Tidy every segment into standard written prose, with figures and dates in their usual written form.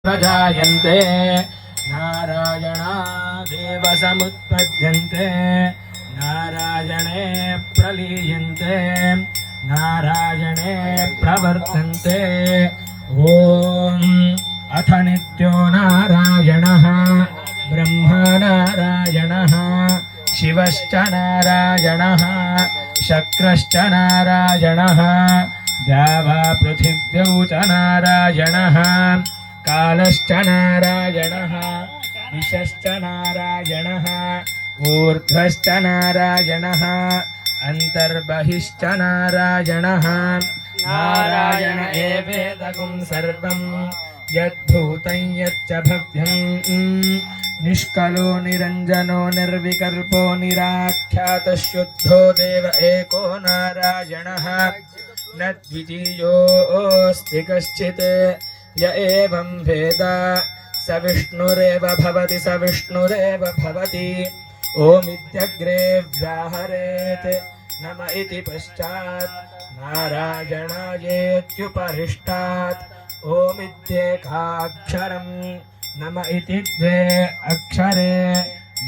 प्रजायन्ते नारायणा देव समुत्पद्यन्ते नारायणे प्रलीयन्ते नारायणे प्रवर्तन्ते। ॐ अथ नित्यो नारायणः ब्रह्मा नारायणः शिवश्च नारायणः शक्रश्च नारायणः द्यावा पृथिव्यौ च नारायणः कालश्च नारायणः दिशश्च नारायणः ऊर्ध्वश्च नारायणः अन्तर्बहिश्च नारायणः नारायण एवेदगुं सर्वं यद्भूतं यच्च भव्यं निष्कलो निरञ्जनो निर्विकल्पो निराख्यातः शुद्धो देव एको नारायणः न द्वितीयोऽस्ति कश्चित् य एवं वेद स विष्णुरेव भवति स विष्णुरेव भवति। ओमित्यग्रे व्याहरेत् नम इति पश्चात् नारायणायेत्युपरिष्टात् ओमित्येकाक्षरं नम इति द्वे अक्षरे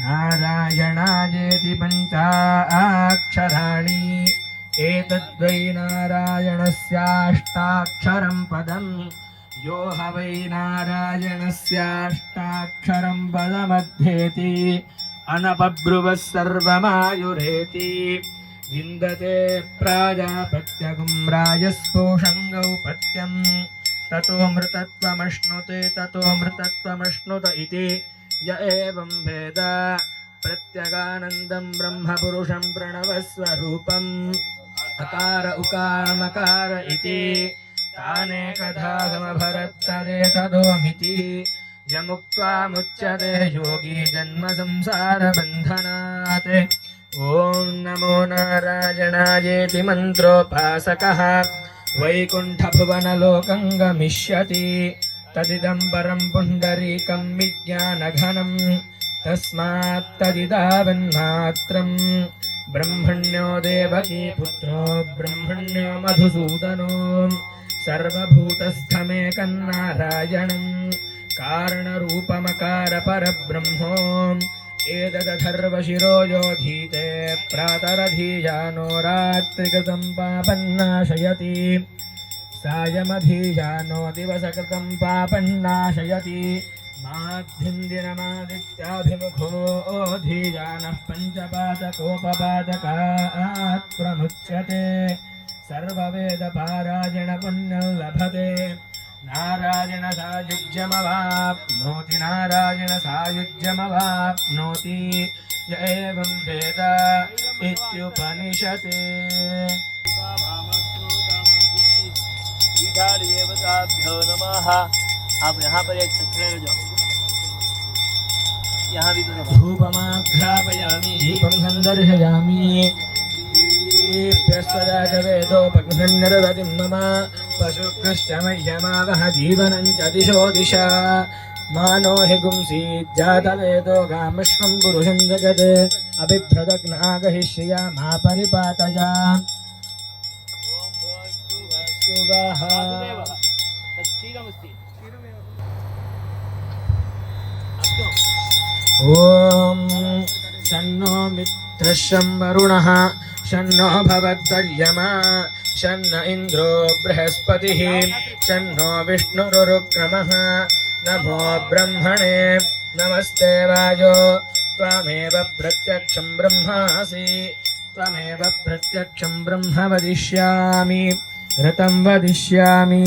नारायणायेति पञ्चाक्षराणि एतद्वै नारायणस्याष्टाक्षरं पदम् यो ह वै नारायणस्याष्टाक्षरं पदमध्येति अनपब्रुवः सर्वमायुरेति विन्दते प्राजापत्यगुं राजस्पोषङ्गौ पत्यं ततो मृतत्वमश्नुत इति य एवं वेद प्रत्यगानन्दं ब्रह्मपुरुषं प्रणवस्वरूपम् अकार उकारमकार इति तानेकधा समभरत्तदेतदोमिति यमुक्त्वा मुच्यते योगी जन्म संसारबन्धनात्। ॐ नमो नारायणायेति मन्त्रोपासकः वैकुण्ठभुवनलोकं गमिष्यति तदिदं परं पुण्डरीकं विज्ञानघनं तस्मात् तदिदावन्मात्रं ब्रह्मण्यो देवकी पुत्रो ब्रह्मण्यो मधुसूदनो सर्वभूतस्थमेकं नारायणं कारणरूपमकार परब्रह्मो एतदथर्वशिरो योधीते प्रातरधीयानो रात्रिकृतं पापन्नाशयति सायमधीयानो दिवसकृतं पापन्नाशयति माद्धिन्दिनमादित्याभिमुखो धीयानः पञ्चपादकोपपादकात् प्रमुच्यते सर्ववेदपारायण पुण्यं लभते नारायण सायुज्यमवाप्नोति य एवं वेद इत्युपनिषते। नमः। आप यहाँ पर एक खड़े हो जाओ, यहाँ भी धूपमाघ्रापयामि दीपं सन्दर्शयामि वेदोपघ्नन्निर्वतिं मम पशुकृश्च मह्यमावह जीवनं च दिशो दिशा मानो हि गुंसीज्जातवेदो गामश्वं पुरुषं जगत् अबिभ्रदग्नागहिष्यया मा परिपातया। ॐ शन्नो मित्रशं वरुणः शन्नो भवद्वर्यमा शन्न इन्द्रो बृहस्पतिः शन्नो विष्णुरुक्रमः नमो ब्रह्मणे नमस्ते वायो त्वमेव प्रत्यक्षं ब्रह्मासि त्वमेव प्रत्यक्षं ब्रह्म वदिष्यामि ऋतं वदिष्यामि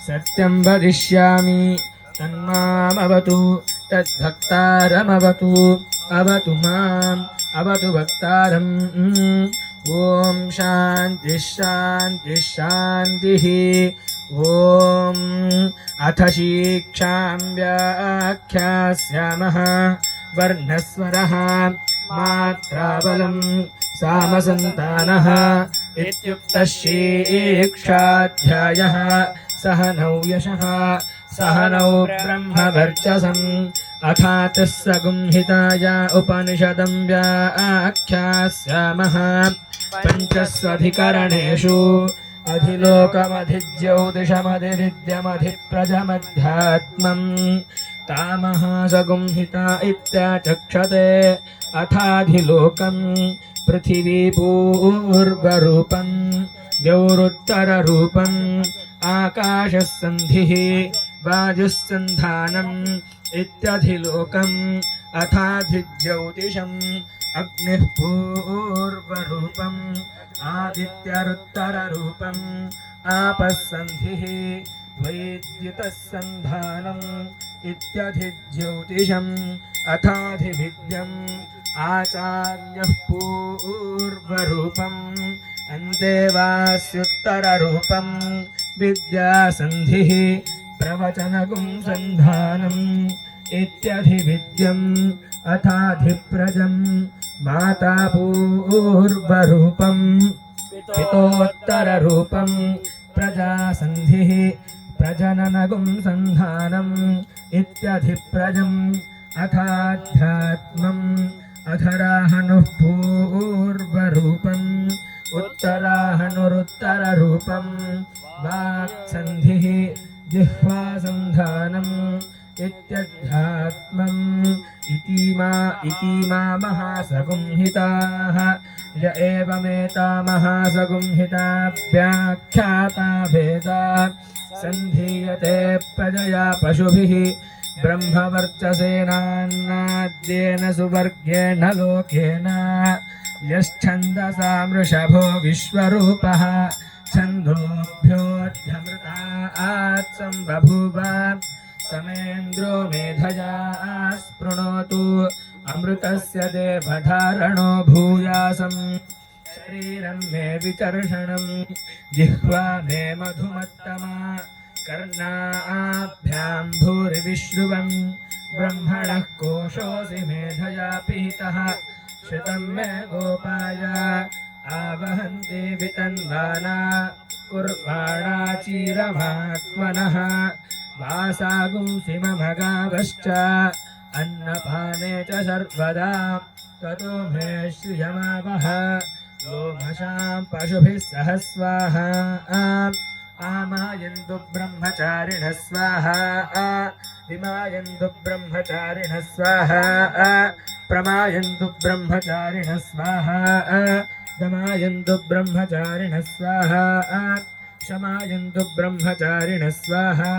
सत्यं वदिष्यामि तन्मामवतु तद्भक्तारमवतु अवतु माम् अवतु भक्तारम्। ॐ शान्तिः शान्तिः शान्तिः। ॐ अथ शिक्षां व्याख्यास्यामः वर्णस्वरः मात्राबलं सामसन्तानः इत्युक्तः शिक्षाध्यायः सहनौ यशः सहनौ ब्रह्मवर्चसम् अथातः सगुंहिताया उपनिषदं व्याख्यास्यामः पञ्चस्वधिकरणेषु अधिलोकमधिज्योतिषमधिविद्यमधिप्रजमध्यात्मम् तामहासगुंहिता इत्याचक्षते अथाधिलोकम् पृथिवीपूर्वरूपम् द्यौरुत्तररूपम् आकाशः सन्धिः वायुस्सन्धानम् इत्यधिलोकम् अथाधिज्योतिषम् अग्निः पूर्वरूपम् आदित्यरुत्तररूपम् आपः सन्धिः वैद्युतः सन्धानम् इत्यधिज्योतिषम् अथाधिविद्यम् आचार्यः पूर्वरूपम् अन्तेवास्युत्तररूपम् विद्यासन्धिः प्रवचनगुं सन्धानम् इत्यधिविद्यम् अथाधिप्रजम् माता पूर्वरूपम् पितोत्तररूपम् प्रजासन्धिः प्रजननगुं सन्धानम् इत्यधिप्रजम् अथाध्यात्मम् अधराहनुः पूर्वरूपम् उत्तराहनुरुत्तररूपम् वाक्सन्धिः जिह्वासन्धानम् इत्यध्यात्मम् इतीमा महासगुंहिताः य एवमेता महासगुंहिताभ्याख्याता भेदा सन्धीयते प्रजया पशुभिः ब्रह्मवर्चसेनान्नाद्येन सुवर्गेण लोकेन यश्छन्दसा मृषभो विश्वरूपः छन्दोभ्योऽध्यमृतात् सम्बभूव समेन्द्रो मेधया स्पृणोतु अमृतस्य देवधारणो भूयासम् शरीरं मे विचर्षणं जिह्वा मे मधुमत्तमा कर्णाभ्यां भूरिविश्रुवम् ब्रह्मणः कोशोऽसि मेधया पीतः श्रुतं मे गोपाय आवहन्ति वितन्वाना कुर्वाणा चीरमात्मनः वासागुंसि मम गावश्च अन्नपाने च सर्वदा ततो मे श्रियमावह लोमशां पशुभिः सह स्वाहा आमायन्तु ब्रह्मचारिणः स्वाहा विमायन्तु ब्रह्मचारिणः स्वाहा प्रमायन्तु ब्रह्मचारिणः स्वाहा दमायन्तु ब्रह्मचारिणः स्वाहा क्षमायन्तु ब्रह्मचारिणः स्वाहा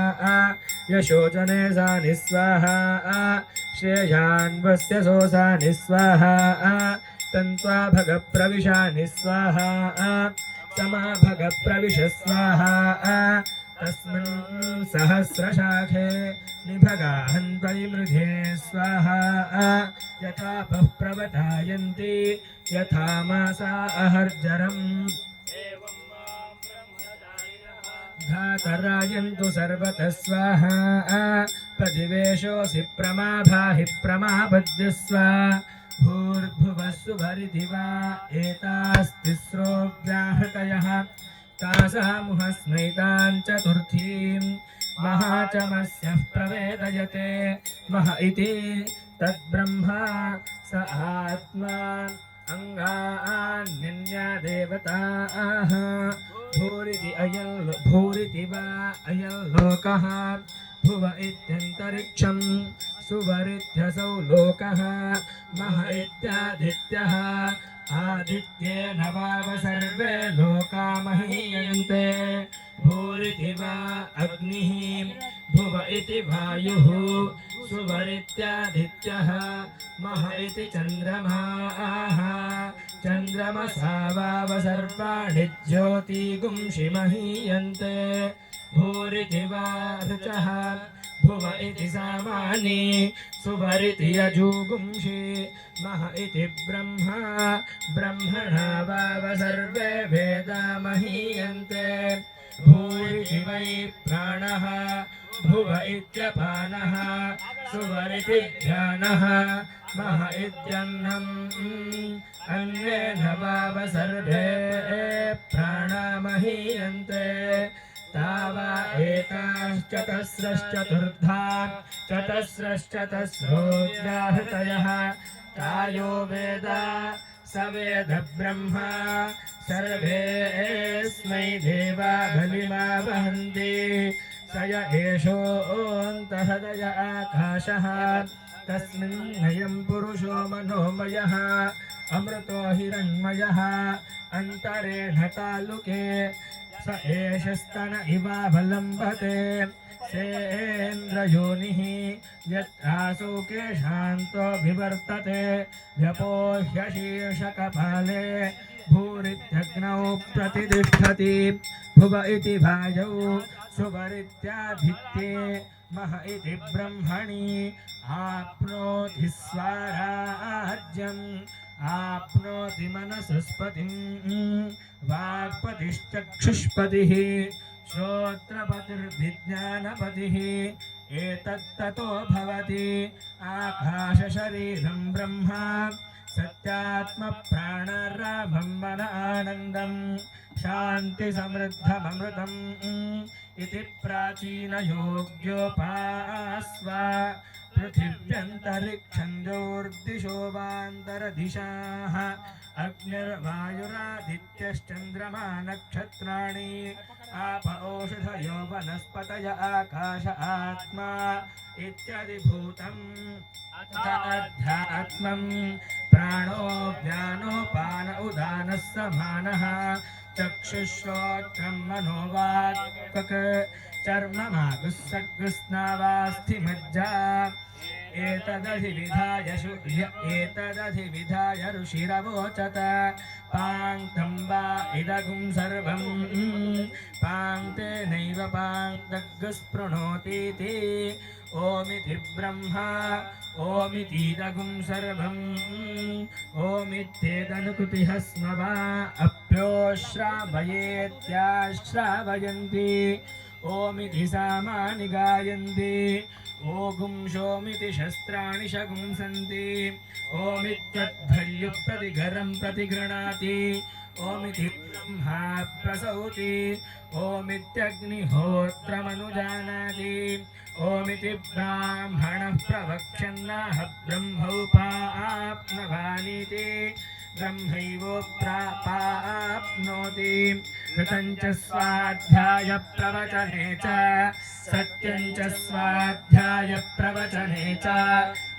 यशोचने सानि स्वाहा श्रेयान्वस्य सोसानि स्वाहा तन्त्वा भगप्रविशानि स्वाहा समा भगप्रविश स्वाहा तस्मिन् सहस्रशाखे निभगाहन्त्वयि मृधे स्वाहा यथा प्रवतायन्ति यथा मासा अहर्जरम् धातरायन्तु सर्वतः स्वाहा प्रतिवेशोऽसि प्रमाभाहि प्रमापद्यस्व भूर्भुवः सुभरिति वा एतास्तिस्रो व्याहृतयः तासामुहस्मैतान् चतुर्थीं महाचमस्यः प्रवेदयते मह इति तद्ब्रह्मा स आत्मा अङ्गान्यन्या देवताः भूरिति वा अयल्लोकः भुव इत्यन्तरिक्षं सुवरित्यसौ लोकः मह इत्यादित्यः आदित्येन वाव सर्वे लोका महीयन्ते भूरिति वा अग्निः भुव इति वायुः सुवरित्यादित्यः मह इति चन्द्रमाः चन्द्रमसा वाव सर्वाणि ज्योतिगुंषि महीयन्ते भूरिति वा ऋचः भुव इति सामानि सुवरिति यजुगुंषि मह इति ब्रह्मा ब्रह्मणा वाव सर्वे वेदा महीयन्ते भूरिति वै प्राणः भुव इत्यपानः सुवरिति ध्यानः मह इत्यन्नम् अन्नेन वाव सर्वे प्राणा महीयन्ते तावा एताश्चतस्रश्चतुर्धा चतस्रश्चतस्रो व्याहृतयः तायो वेद स वेद ब्रह्मा सर्वेऽस्मै देवा बलिमा वहन्ति स य एषोऽन्तहृदय आकाशः तस्मिन्नयं पुरुषो मनोमयः अमृतो हिरण्मयः अन्तरेण तालुके स एष स्तन इवावलम्बते सेन्द्रयोनिः यत्रासुके शान्तो विवर्तते व्यपोह्यशीर्षकपाले भूरित्यग्नौ प्रतिष्ठति भुव इति भाजौ सुवरित्याधित्ये मह इति ब्रह्मणि आप्नोति स्वराज्यम् आप्नोति मनसस्पतिं वाक्पतिश्चक्षुष्पतिः श्रोत्रपतिर्विज्ञानपतिः एतत्ततो भवति आकाशशरीरं ब्रह्मा सत्यात्मप्राणरामं मन आनन्दं शान्तिसमृद्धममृतम् इति प्राचीनयोग्योपास्व पृथिव्यन्तरिक्षं ज्योर्दिशो वान्तरदिशाः अग्निर्वायुरादित्यश्चन्द्रमा नक्षत्राणि आप ओषधयो वनस्पतय आकाश आत्मा इत्यादिभूतम् अध्यात्मं प्राणो व्यानोपान उदानः समानः चक्षुश्रोत्रं मनोवाक् चर्ममागुस्सग्स्नावास्थिमज्जा एतदधिविधाय ऋषिरवोचत पाङ्क्तं वा इदगुं सर्वं पाङ्क्तेनैव पाङ्क्तग्स्पृणोतीति ओमिति ब्रह्मा ओमितीदगुं सर्वम् ओमित्येतनुकृतिः स्म वा अप्योश्रावयेत्याश्रावयन्ति ओमिति सामानि गायन्ति ओगुं शोमिति शस्त्राणि शगुंसन्ति ओमित्यध्वर्युप्रतिघरं प्रतिगृणाति ओमिति ब्रह्मा प्रसौति ओमित्यग्निहोत्रमनुजानाति ओमिति ब्राह्मणः प्रवक्ष्यन्नाह ब्रह्मोपाप्नवानीति ब्रह्मैवोप्रापाप्नोति ऋतं च स्वाध्याय प्रवचने च सत्यं च स्वाध्याय प्रवचने च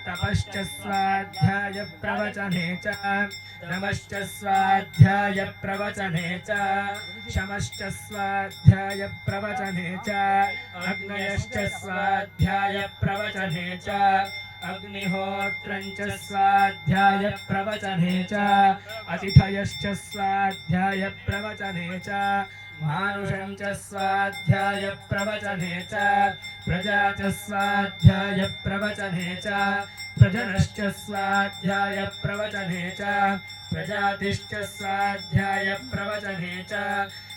तपश्च स्वाध्याय प्रवचने च नमश्च स्वाध्याय प्रवचने च शमश्च स्वाध्याय प्रवचने च अग्नयश्च स्वाध्याय प्रवचने च अग्निहोत्रं च स्वाध्याय प्रवचने च अतिथयश्च स्वाध्याय प्रवचने च मानुषं च स्वाध्याय प्रवचने च प्रजा च स्वाध्याय प्रवचने च प्रजनश्च स्वाध्याय प्रवचने च प्रजातिश्च स्वाध्याय प्रवचने च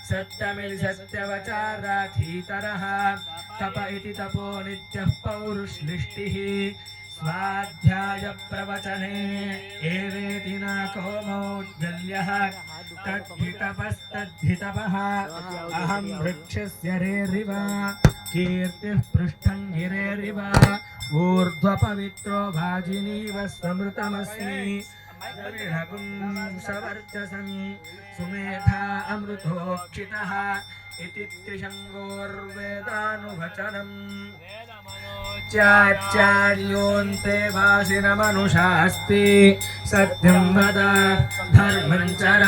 सत्यमिति सत्यवचाराधीतरः तप इति तपो नित्यः पौरुष्लिष्टिः स्वाध्याय प्रवचने एवेति नाको मौद्गल्यः तद्धितपस्तद्धितपः अहं वृक्षस्य रेरिव कीर्तिः पृष्ठं गिरेरिव ऊर्ध्वपवित्रो भाजिनीव समृतमस्मि रघुं सवर्चसं सुमेधा अमृतोक्षितः इति त्रिशङ्गोर्वेदानुवचनम् चाचार्योऽन्ते वासिनमनुषास्ति सत्यं वद धर्मं चर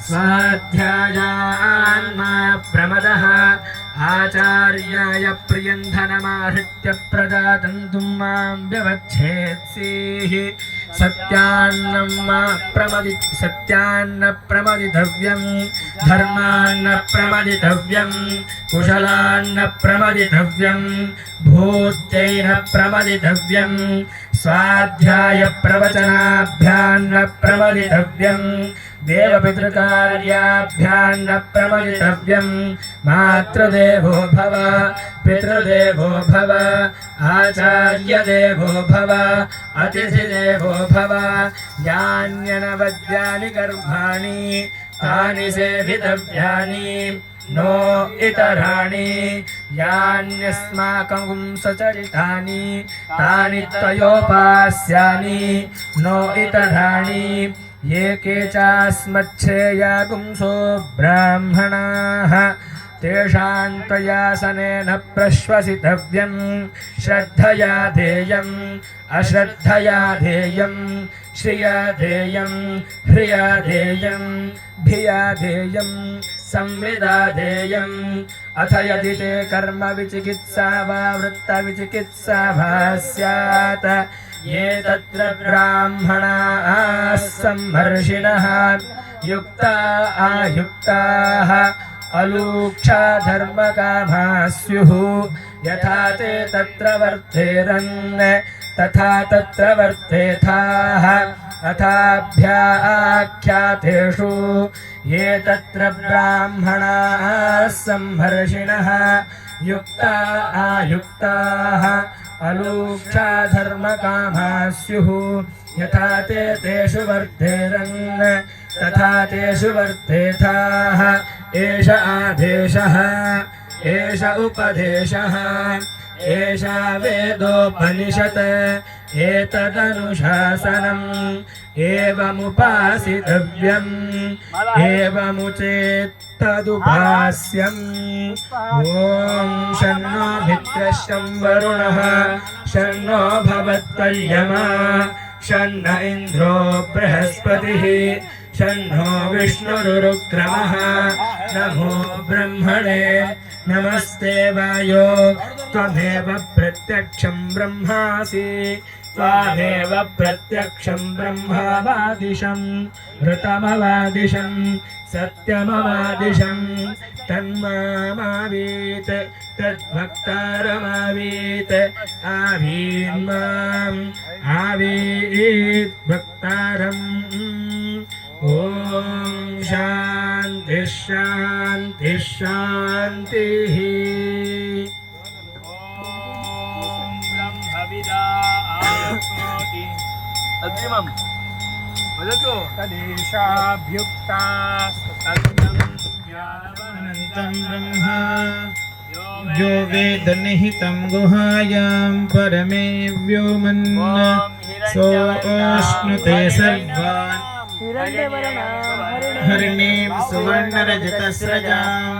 स्वाध्यायान्मा प्रमदः आचार्याय प्रियं धनमाहृत्य प्रदातन्तुं मां व्यवच्छेत्सीः सत्यान्न प्रमदितव्यं धर्मान्न प्रमदितव्यं कुशलान्न प्रमदितव्यं भूत्यैन प्रमदितव्यं स्वाध्याय प्रवचनाभ्यान्न प्रमदितव्यं देवपितृकार्याभ्यान्न प्रमदितव्यं मातृदेवो भव पितृदेवो भव आचार्यदेवो भव अतिथिदेवो भव यान्यनवद्यानि कर्माणि तानि सेवितव्यानि नो इतराणि यान्यस्माकं सचरितानि तानि त्वयोपास्यानि नो इतराणि ये के चास्मच्छेया पुंसो ब्राह्मणाः तेषां त्वयासनेन प्रश्वसितव्यं श्रद्धया ध्येयम् अश्रद्धया ध्येयं श्रिया ध्येयं ह्रिया ध्येयं भिया ध्येयं संविदा ध्येयम् अथ यदि ते कर्म विचिकित्सा वा वृत्तविचिकित्सा वा स्यात् ये तत्र ब्राह्मणाः सम्मर्षिणः युक्ता आयुक्ताः अलूक्षा धर्मकामाः स्युः यथा ते तत्र वर्तेरन् तथा तत्र वर्तेथाः अथाभ्याख्यातेषु ये तत्र ब्राह्मणाः सम्मर्षिणः युक्ता आयुक्ताः अलूक्षा धर्मकामाः स्युः यथा ते तेषु वर्तेरन् तथा तेषु वर्तेथाः एष आदेशः एष उपदेशः एषा वेदोपनिषत् एतदनुशासनम् एवमुपासितव्यम् एवमुचेत्तदुपास्यम् ॐ शन्नो मित्रः शं वरुणः शन्नो भवत्पर्यमा शन्न इन्द्रो बृहस्पतिः शन्नो विष्णुरुक्रमः नमो ब्रह्मणे नमस्ते वायो त्वमेव प्रत्यक्षं ब्रह्मासि त्वामेव प्रत्यक्षं ब्रह्मवादिशं ऋतमवादिशं सत्यमवादिशं तन्मामावीत् तद्भक्तारमावीत् आवीन्माम् आवीत् भक्तारम् ॐ शान्ति शान्ति शान्तिः अग्रिमं वदतु तदेशाभ्युक्तास्तदन्तं ब्रह्मा यो वेद निहितं गुहायां परमे व्योमन् सोऽश्नुते सर्वान् हरिणीं सुवर्णरजतस्रजां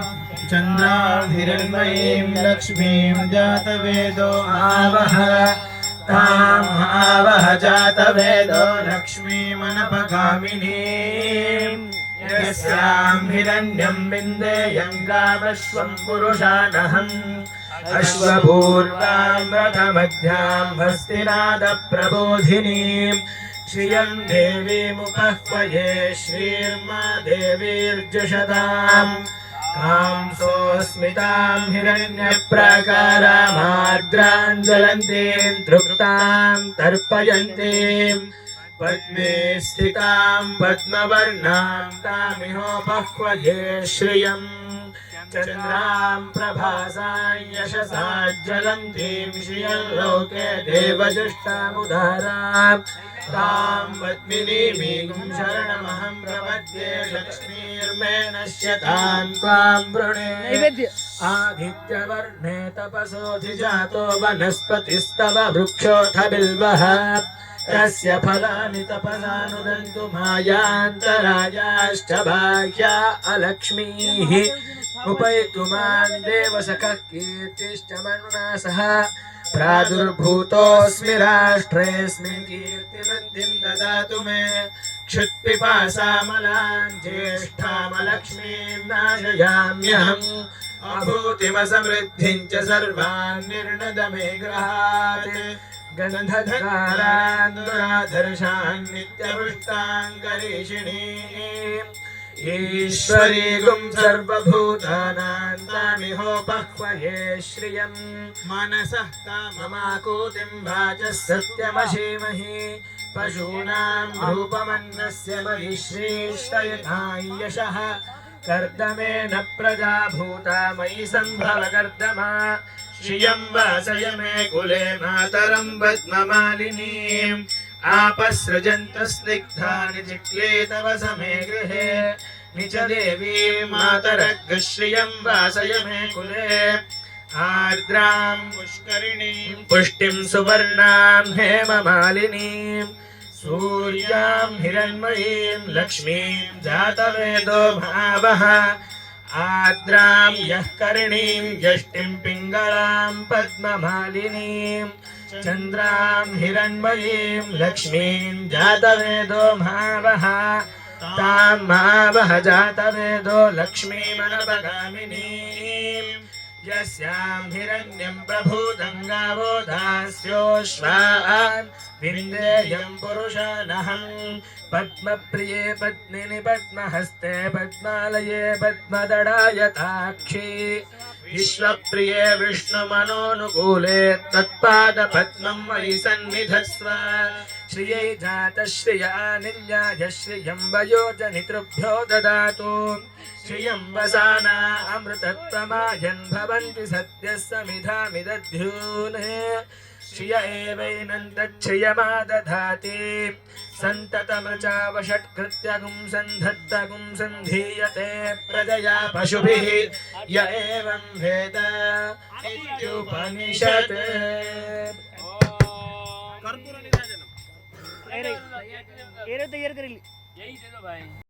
चन्द्रां हिरण्मयीं लक्ष्मीं जातवेदो आवह ताम् आवह जातवेदो लक्ष्मीमनपगामिनीं यस्यां हिरण्यं विन्देयं गावश्वं पुरुषानहम् अश्वपूर्वां रथमध्यां हस्तिनादप्रबोधिनीं श्रियं देवीमुपह्वये श्रीर्मा देवीर्जुषताम् कांसोऽस्मितां हिरण्यप्राकारामार्द्राञ्ज्वलन्तीं तृप्तां तर्पयन्तीं पद्मे स्थितां पद्मवर्णां तामिहोपह्वये श्रियम् चन्द्रां प्रभासां यशसा ज्वलन्तीं श्रियल्लोके देवजुष्टामुदारां तां पद्मिनीं शरणमहं प्रपद्ये लक्ष्मीर्मे नश्यतां त्वां वृणे आदित्यवर्णे तपसोऽधिजातो वनस्पतिस्तव वृक्षोऽथ बिल्वः तस्य फलानि तपसानुदन्तु मायान्तरायाश्च बाह्या अलक्ष्मीः उपैतु मां देवसखः कीर्तिश्च मनुना सह प्रादुर्भूतोऽस्मि राष्ट्रेऽस्मिन् कीर्तिवृद्धिं ददातु मे क्षुत्पिपासामलां ज्येष्ठामलक्ष्मीं नाशयाम्यहम् अभूतिमसमृद्धिं च सर्वान् निर्णद मे गृहात् गन्धधारान् नित्यपुष्टाङ्गरीषिणीम् ईश्वरीगुं सर्वभूतानां तामिहोपह्वये श्रियम् मनसः काममाकूतिं वाचः सत्यमशीमहि पशूनां रूपमन्नस्य मयि श्रीष्टयतां यशः कर्दमेन प्रजा भूता मयि सम्भव कर्दमा श्रियं वासय मे कुले मातरं पद्ममालिनीम् आपसृजन्तस्निग्धानि चिक्ले तव समे गृहे निच देवी मातरग् श्रियं वासय मे कुले आर्द्रां पुष्करिणीं पुष्टिं सुवर्णां हेममालिनीं सूर्यां हिरण्मयीं लक्ष्मीं जातवेदो भावः आद्रां यः कर्णीं यष्टिं पिङ्गलां पद्ममालिनीं चन्द्रां हिरण्मयीं लक्ष्मीं जातवेदो भावः तां महावः जातवेदो लक्ष्मीमनपगामिनीं यस्यां हिरण्यं प्रभूतं गावो दास्योश्वान् विन्देयं पुरुषानहं पद्मप्रिये पद्मिनि पद्महस्ते पद्मालये पद्मदडायताक्षी विश्वप्रिये विष्णुमनोनुकूले तत्पादपद्मं मयि सन्निधस्व श्रियै जातश्रियानिल्याय श्रियं वयोजनितृभ्यो ददातु श्रियं वसाना अमृतत्वमायन् भवन्ति सद्यः समिधामि दध्यूने श्रिय एवैनन्दच्छ्रियमादधाति सन्ततमृचावषट्कृत्यगुं सन्धत्तगुं सन्धीयते प्रजया पशुभिः य एवं वेद इत्युपनिषत् यही दे दो भाई।